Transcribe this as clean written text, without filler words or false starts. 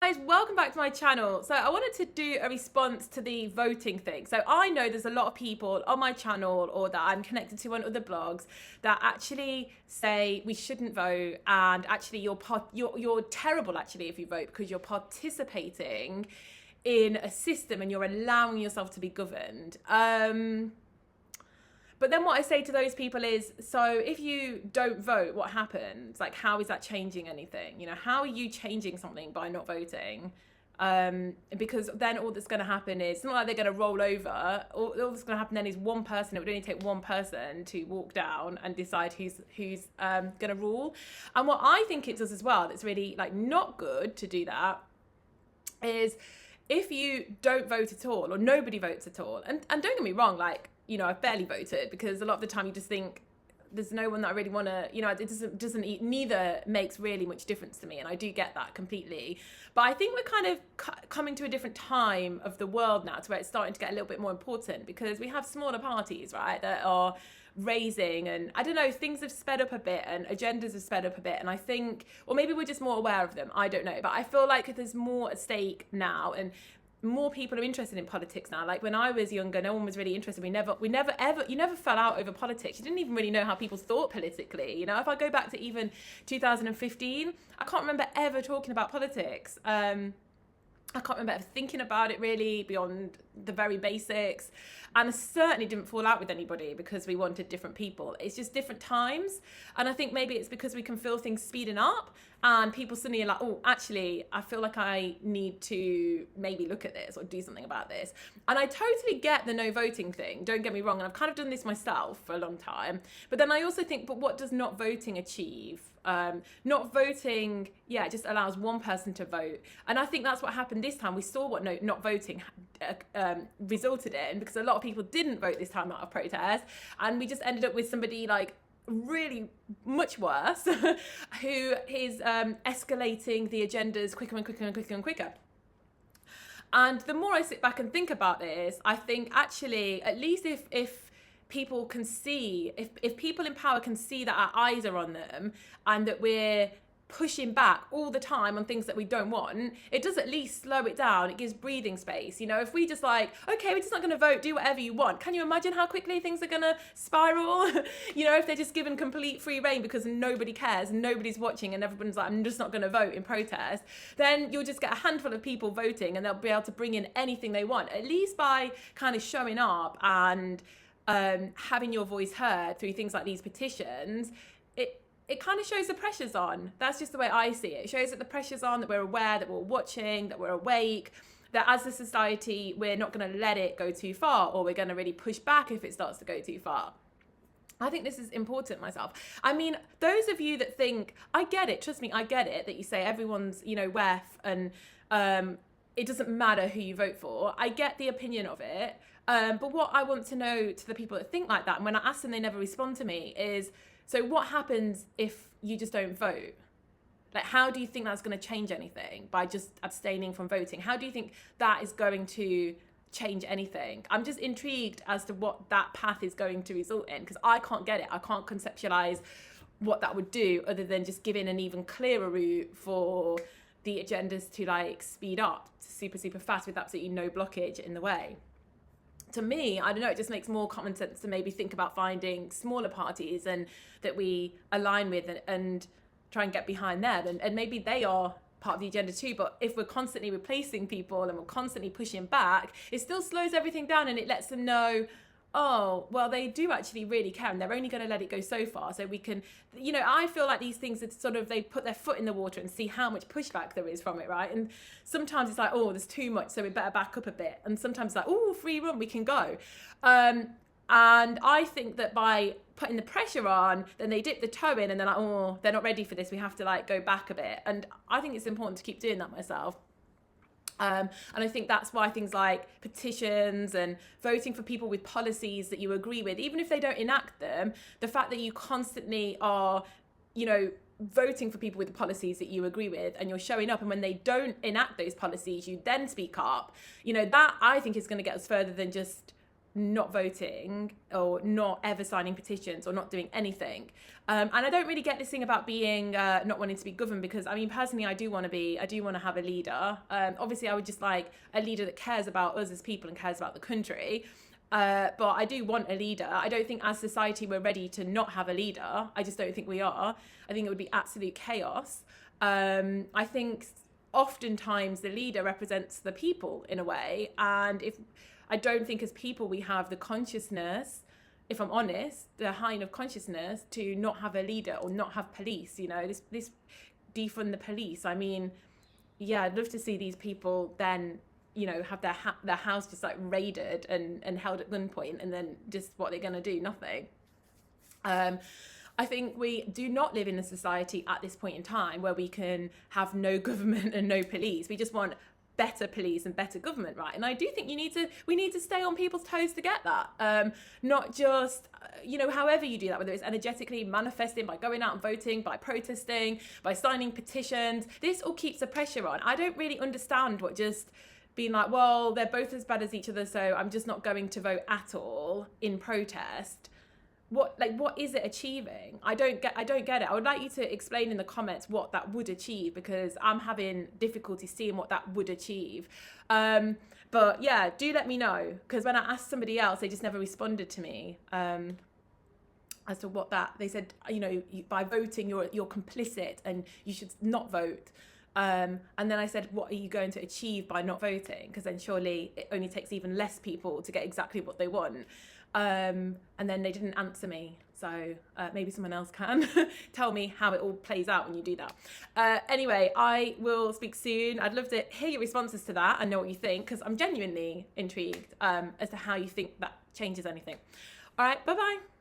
Guys, welcome back to my channel. So I wanted to do a response to the voting thing. So I know there's a lot of people on my channel or that I'm connected to on other blogs that actually say we shouldn't vote, and actually you're terrible actually if you vote because you're participating in a system and you're allowing yourself to be governed. But then what I say to those people is, so if you don't vote, what happens? Like, how is that changing anything? You know, how are you changing something by not voting? Because then all that's going to happen is, it's not like they're going to roll over. All that's going to happen then is one person. It would only take one person to walk down and decide who's going to rule. And what I think it does as well, that's really like not good to do that, is if you don't vote at all or nobody votes at all, and don't get me wrong, like, you know, I've barely voted because a lot of the time you just think there's no one that I really want to, you know, it doesn't neither makes really much difference to me, and I do get that completely. But I think we're kind of coming to a different time of the world now, to where it's starting to get a little bit more important, because we have smaller parties, right, that are raising, and I don't know, things have sped up a bit and agendas have sped up a bit, and I think, or maybe we're just more aware of them, I don't know, but I feel like there's more at stake now, and more people are interested in politics now. Like when I was younger, no one was really interested. You never fell out over politics. You didn't even really know how people thought politically. You know, if I go back to even 2015, I can't remember ever talking about politics. I can't remember ever thinking about it really beyond the very basics. And I certainly didn't fall out with anybody because we wanted different people. It's just different times. And I think maybe it's because we can feel things speeding up and people suddenly are like, oh, actually, I feel like I need to maybe look at this or do something about this. And I totally get the no voting thing. Don't get me wrong. And I've kind of done this myself for a long time. But then I also think, but what does not voting achieve? Not voting, yeah, it just allows one person to vote. And I think that's what happened this time. We saw what not voting resulted in, because a lot of people didn't vote this time out of protest. And we just ended up with somebody like really much worse who is escalating the agendas quicker and quicker and quicker and quicker. And the more I sit back and think about this, I think actually, at least if people can see, if people in power can see that our eyes are on them and that we're pushing back all the time on things that we don't want, it does at least slow it down. It gives breathing space. You know, if we just like, okay, we're just not going to vote, do whatever you want. Can you imagine how quickly things are going to spiral? You know, if they're just given complete free reign because nobody cares and nobody's watching and everyone's like, I'm just not going to vote in protest, then you'll just get a handful of people voting and they'll be able to bring in anything they want, at least by kind of showing up and having your voice heard through things like these petitions. It kind of shows the pressure's on. That's just the way I see it. It shows that the pressure's on, that we're aware, that we're watching, that we're awake, that as a society, we're not going to let it go too far, or we're going to really push back if it starts to go too far. I think this is important myself. I mean, those of you that think, I get it, trust me, I get it, that you say everyone's, you know, WEF and it doesn't matter who you vote for. I get the opinion of it. But what I want to know to the people that think like that, and when I ask them, they never respond to me, is, so what happens if you just don't vote? Like, how do you think that's going to change anything by just abstaining from voting? How do you think that is going to change anything? I'm just intrigued as to what that path is going to result in, because I can't get it. I can't conceptualize what that would do other than just giving an even clearer route for the agendas to like speed up super, super fast with absolutely no blockage in the way. To me, I don't know, it just makes more common sense to maybe think about finding smaller parties and that we align with and try and get behind them. And maybe they are part of the agenda too. But if we're constantly replacing people and we're constantly pushing back, it still slows everything down and it lets them know, oh, well, they do actually really care and they're only going to let it go so far. So we can, you know, I feel like these things, it's sort of, they put their foot in the water and see how much pushback there is from it, right? And sometimes it's like, oh, there's too much, so we better back up a bit. And sometimes it's like, oh, free run, we can go. And I think that by putting the pressure on, then they dip the toe in and they're like, oh, they're not ready for this. We have to like go back a bit. And I think it's important to keep doing that myself. And I think that's why things like petitions and voting for people with policies that you agree with, even if they don't enact them, the fact that you constantly are, you know, voting for people with the policies that you agree with and you're showing up, and when they don't enact those policies, you then speak up, you know, that I think is going to get us further than just not voting or not ever signing petitions or not doing anything. And I don't really get this thing about being not wanting to be governed, because I mean, personally, I do want to have a leader. Obviously, I would just like a leader that cares about us as people and cares about the country. But I do want a leader. I don't think as society we're ready to not have a leader. I just don't think we are. I think it would be absolute chaos. I think oftentimes the leader represents the people in a way. And if I don't think as people we have the consciousness, if I'm honest, the high enough consciousness to not have a leader or not have police, you know, this defund the police. I mean, yeah, I'd love to see these people then, you know, have their house just like raided and held at gunpoint, and then just what they're going to do, nothing. I think we do not live in a society at this point in time where we can have no government and no police. We just want better police and better government, right? And I do think we need to stay on people's toes to get that. Not just, you know, however you do that, whether it's energetically manifesting by going out and voting, by protesting, by signing petitions. This all keeps the pressure on. I don't really understand what just being like, well, they're both as bad as each other, so I'm just not going to vote at all in protest. What is it achieving? I don't get it. I would like you to explain in the comments what that would achieve, because I'm having difficulty seeing what that would achieve. But yeah, do let me know, because when I asked somebody else, they just never responded to me as to what that. They said, you know, by voting you're complicit and you should not vote. And then I said, what are you going to achieve by not voting? Because then surely it only takes even less people to get exactly what they want. And then they didn't answer me. So maybe someone else can tell me how it all plays out when you do that. Anyway, I will speak soon. I'd love to hear your responses to that and know what you think, because I'm genuinely intrigued as to how you think that changes anything. All right, bye-bye.